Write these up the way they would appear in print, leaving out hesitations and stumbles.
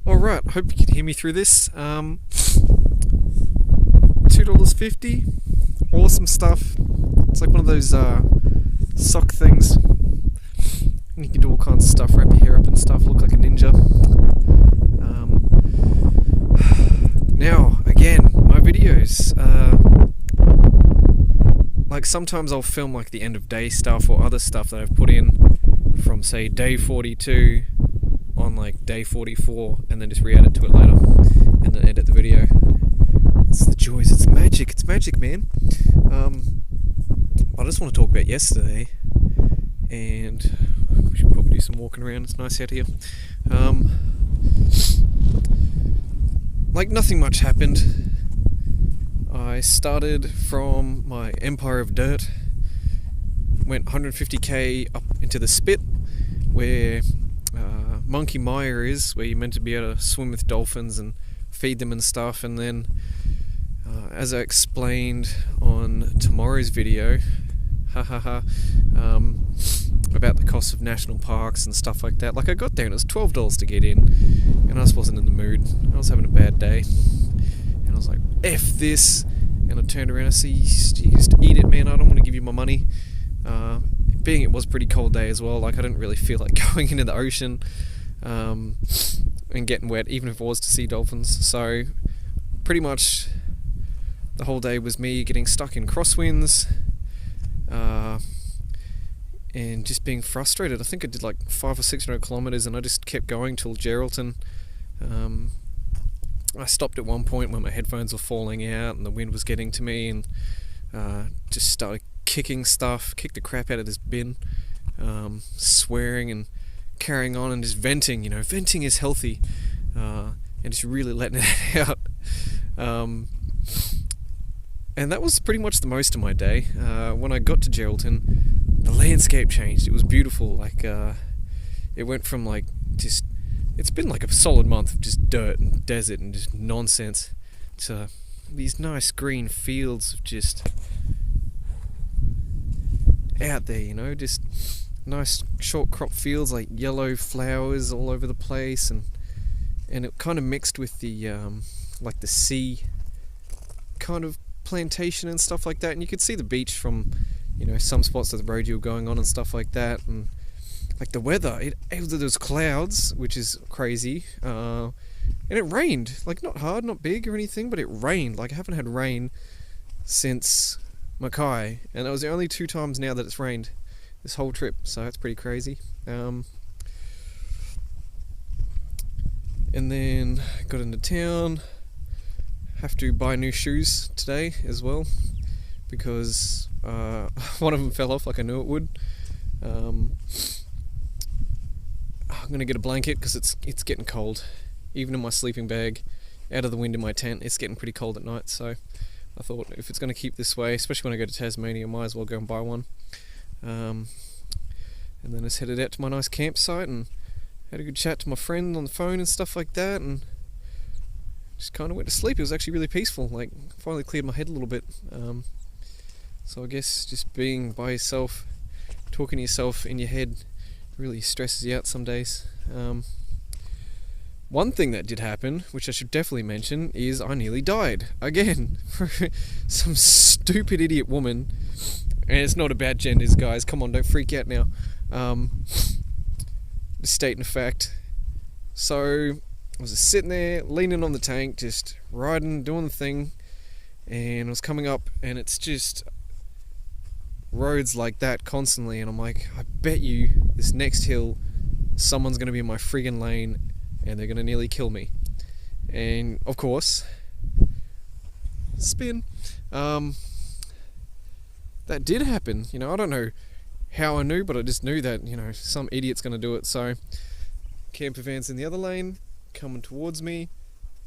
Alright, hope you can hear me through this. $2.50. Awesome stuff. It's like one of those sock things. And you can do all kinds of stuff, wrap your hair up and stuff, look like a ninja. Now, again, my videos. Like sometimes I'll film like the end of day stuff or other stuff that I've put in from say day 42 on like day 44 and then just re-edit to it later and then edit the video. It's the joys, it's magic man. I just want to talk about yesterday, and we should probably do some walking around, it's nice out here. Like nothing much happened. I started from my Empire of Dirt, went 150k up into the spit where Monkey Mire is, where you're meant to be able to swim with dolphins and feed them and stuff, and then as I explained on tomorrow's video, about the cost of national parks and stuff like that, like I got there and it was $12 to get in, and I just wasn't in the mood. I was having a bad day, and I was like, F this, and I turned around and said, you just eat it, man, I don't want to give you my money. Being it was a pretty cold day as well, like I didn't really feel like going into the ocean and getting wet, even if it was to see dolphins. So pretty much the whole day was me getting stuck in crosswinds and just being frustrated. I think I did like 500 or 600 kilometers and I just kept going till Geraldton. I stopped at one point when my headphones were falling out and the wind was getting to me, and just started kicking stuff, kicked the crap out of this bin, swearing and carrying on and just venting. You know, venting is healthy, and just really letting it out. And that was pretty much the most of my day. When I got to Geraldton, the landscape changed. It was beautiful. Like it went from like just, it's been like a solid month of just dirt and desert and just nonsense, to these nice green fields of just out there, you know, just nice short crop fields, like yellow flowers all over the place, and it kind of mixed with the like the sea kind of plantation and stuff like that, and you could see the beach from, you know, some spots of the road you were going on and stuff like that. And like the weather, there was clouds, which is crazy, and it rained, like not hard, not big or anything, but it rained. Like I haven't had rain since Mackay, and that was the only 2 times now that it's rained this whole trip, so that's pretty crazy. And then got into town, have to buy new shoes today as well, because one of them fell off like I knew it would. I'm gonna get a blanket because it's getting cold, even in my sleeping bag, out of the wind in my tent. It's getting pretty cold at night, so I thought if it's going to keep this way, especially when I go to Tasmania, I might as well go and buy one. And then I just headed out to my nice campsite and had a good chat to my friend on the phone and stuff like that, and just kind of went to sleep. It was actually really peaceful, like finally cleared my head a little bit. So I guess just being by yourself, talking to yourself in your head, really stresses you out some days. One thing that did happen, which I should definitely mention, is I nearly died again. Some stupid idiot woman, and it's not about genders, guys, come on, don't freak out now. Just stating a fact. So I was just sitting there leaning on the tank, just riding, doing the thing, and I was coming up, and it's just roads like that constantly, and I'm like, I bet you this next hill someone's going to be in my friggin' lane and they're going to nearly kill me. And of course, spin, that did happen. You know, I don't know how I knew, but I just knew that, you know, some idiot's going to do it. So camper van's in the other lane coming towards me,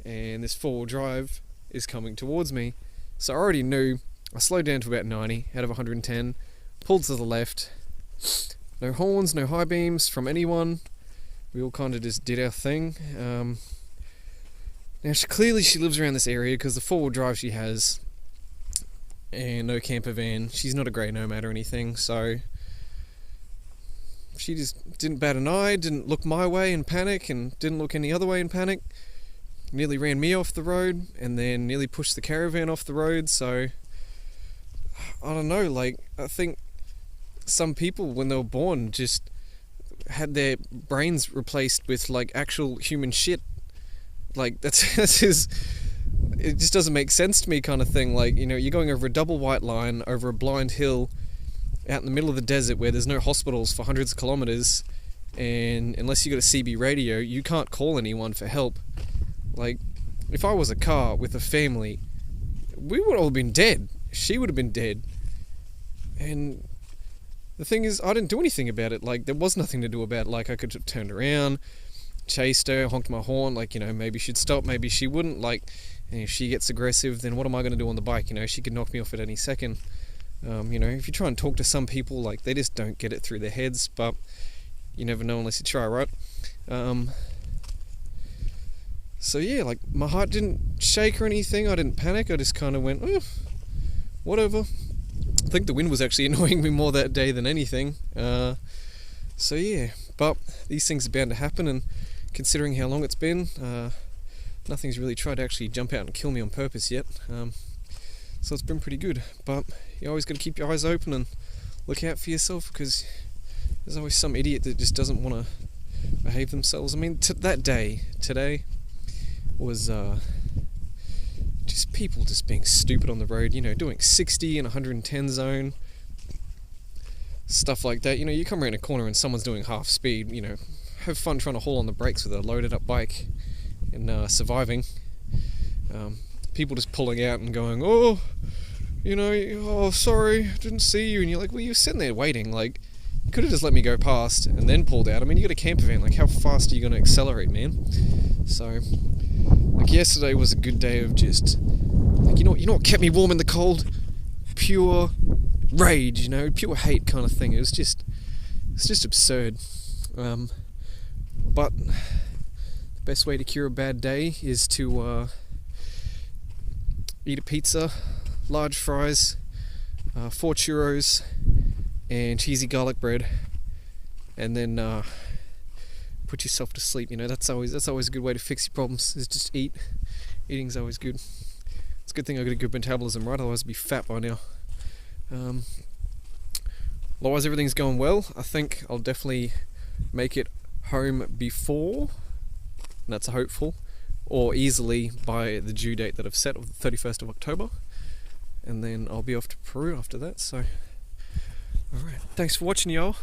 and this 4-wheel drive is coming towards me. So I already knew. I slowed down to about 90 out of 110, pulled to the left, no horns, no high beams from anyone. We all kind of just did our thing. Now clearly she lives around this area because the 4-wheel drive she has, and no camper van. She's not a grey nomad or anything, so she just didn't bat an eye, didn't look my way in panic, and didn't look any other way in panic. Nearly ran me off the road, and then nearly pushed the caravan off the road. So I don't know, like, I think some people when they were born just had their brains replaced with like actual human shit. Like that's just, it just doesn't make sense to me, kind of thing. Like, you know, you're going over a double white line over a blind hill out in the middle of the desert where there's no hospitals for hundreds of kilometers, and unless you got a CB radio, you can't call anyone for help. Like, if I was a car with a family, we would all have been dead. She would have been dead. And the thing is, I didn't do anything about it. Like, there was nothing to do about it. Like, I could have turned around, chased her, honked my horn, like, you know, maybe she'd stop, maybe she wouldn't. Like, and if she gets aggressive, then what am I going to do on the bike? You know, she could knock me off at any second. You know, if you try and talk to some people, like, they just don't get it through their heads, but you never know unless you try, right? So yeah, like, my heart didn't shake or anything, I didn't panic, I just kind of went, oh, whatever. I think the wind was actually annoying me more that day than anything. So yeah, but these things are bound to happen, and considering how long it's been, nothing's really tried to actually jump out and kill me on purpose yet. So it's been pretty good, but you always got to keep your eyes open and look out for yourself, because there's always some idiot that just doesn't want to behave themselves. I mean, that day, today, was just people just being stupid on the road, you know, doing 60 and 110 zone, stuff like that. You know, you come around a corner and someone's doing half speed, you know, have fun trying to haul on the brakes with a loaded up bike and surviving. People just pulling out and going, oh, you know, oh, sorry, didn't see you. And you're like, well, you're sitting there waiting. Like, you could have just let me go past and then pulled out. I mean, you got a camper van. Like, how fast are you going to accelerate, man? So, like, yesterday was a good day of just, like, you know what kept me warm in the cold? Pure rage, you know, pure hate kind of thing. It's just absurd. But the best way to cure a bad day is to eat a pizza, large fries, 4 churros, and cheesy garlic bread, and then put yourself to sleep. You know, that's always a good way to fix your problems, is just eat. Eating's always good. It's a good thing I got a good metabolism, right? Otherwise I'd be fat by now. Otherwise everything's going well. I think I'll definitely make it home before, and that's a hopeful, or easily by the due date that I've set of the 31st of October, and then I'll be off to Peru after that. So alright, thanks for watching, y'all.